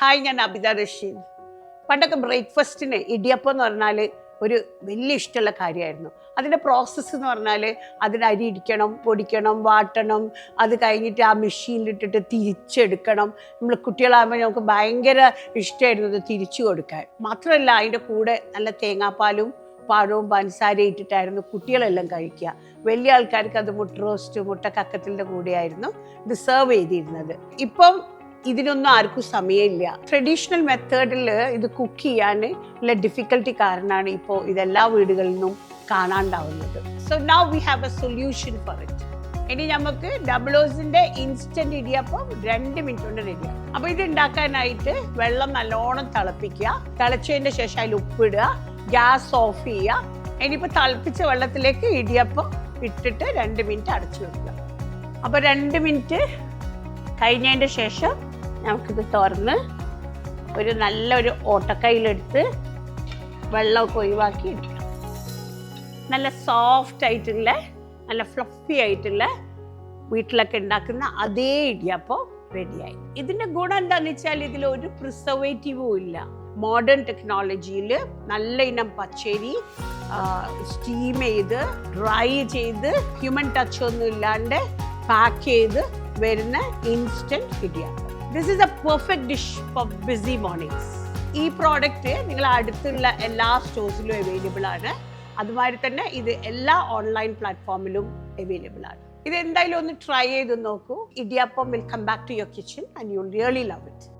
Hi, ഞാൻ അബിത റഷീദ്. പണ്ടൊക്കെ ബ്രേക്ക്ഫാസ്റ്റിന് ഇടിയപ്പം എന്ന് പറഞ്ഞാൽ ഒരു വലിയ ഇഷ്ടമുള്ള കാര്യമായിരുന്നു. അതിൻ്റെ പ്രോസസ്സ് എന്ന് പറഞ്ഞാൽ അതിന് അരി ഇടിക്കണം, പൊടിക്കണം, വാട്ടണം, അത് കഴിഞ്ഞിട്ട് ആ മെഷീനിലിട്ടിട്ട് തിരിച്ചെടുക്കണം. നമ്മൾ കുട്ടികളാകുമ്പോൾ നമുക്ക് ഭയങ്കര ഇഷ്ടമായിരുന്നു ഇത് തിരിച്ചു കൊടുക്കാൻ. മാത്രമല്ല അതിൻ്റെ കൂടെ നല്ല തേങ്ങാപ്പാലും പഴവും പഞ്ചസാര ഇട്ടിട്ടായിരുന്നു കുട്ടികളെല്ലാം കഴിക്കുക. വലിയ ആൾക്കാർക്ക് അത് മുട്ട റോസ്റ്റ്, മുട്ട കക്കത്തിൻ്റെ കൂടെയായിരുന്നു ഇത് സെർവ് ചെയ്തിരുന്നത്. ഇപ്പം ഇതിനൊന്നും ആർക്കും സമയമില്ല. ട്രഡീഷണൽ മെത്തേഡിൽ ഇത് കുക്ക് ചെയ്യാൻ ഉള്ള ഡിഫിക്കൽട്ടി കാരണമാണ് ഇപ്പോൾ ഇതെല്ലാ വീടുകളിൽ നിന്നും കാണാണ്ടാവുന്നത്. So now we have a solution for it. ഇനി നമുക്ക് ഡബിളോസിൻ്റെ ഇൻസ്റ്റൻറ്റ് ഇടിയപ്പം 2 മിനിറ്റ് കൊണ്ട് റെഡിയാവും. അപ്പോൾ ഇത് ഉണ്ടാക്കാനായിട്ട് വെള്ളം നല്ലോണം തിളപ്പിക്കുക. തിളച്ചതിൻ്റെ ശേഷം അതിൽ ഉപ്പിടുക, ഗ്യാസ് ഓഫ് ചെയ്യുക. ഇനിയിപ്പോൾ തിളപ്പിച്ച വെള്ളത്തിലേക്ക് ഇടിയപ്പം ഇട്ടിട്ട് 2 മിനിറ്റ് അടച്ചു വെക്കുക. അപ്പോൾ 2 മിനിറ്റ് കഴിഞ്ഞതിൻ്റെ ശേഷം നമുക്കിത് തുറന്ന് ഒരു നല്ലൊരു ഓട്ടക്കൈയിലെടുത്ത് വെള്ളമൊക്കെ ഒഴിവാക്കി എടുക്കാം. നല്ല സോഫ്റ്റ് ആയിട്ടുള്ള, നല്ല ഫ്ലഫി ആയിട്ടുള്ള വീട്ടിലൊക്കെ ഉണ്ടാക്കുന്ന അതേ ഇടിയപ്പം റെഡിയായി. ഇതിൻ്റെ ഗുണം എന്താണെന്ന് വെച്ചാൽ ഇതിലൊരു പ്രിസർവേറ്റീവും ഇല്ല. മോഡേൺ ടെക്നോളജിയിൽ നല്ല ഇനം പച്ചരി സ്റ്റീം ചെയ്ത് ഡ്രൈ ചെയ്ത് ഹ്യൂമൻ ടച്ച് ഒന്നും ഇല്ലാണ്ട് പാക്ക് ചെയ്ത് വരുന്ന instant idiyappam. This is a perfect dish for busy mornings. ഈ പ്രോഡക്റ്റ് നിങ്ങൾ അടുത്തുള്ള എല്ലാ സ്റ്റോഴ്സിലും അവൈലബിൾ ആണ്. അതുമാതിരി തന്നെ ഇത് എല്ലാ ഓൺലൈൻ പ്ലാറ്റ്ഫോമിലും അവൈലബിൾ ആണ്. ഇത് എന്തായാലും ഒന്ന് ട്രൈ ചെയ്ത് നോക്കൂ. Idiyappam will come back to your kitchen and you will really love it.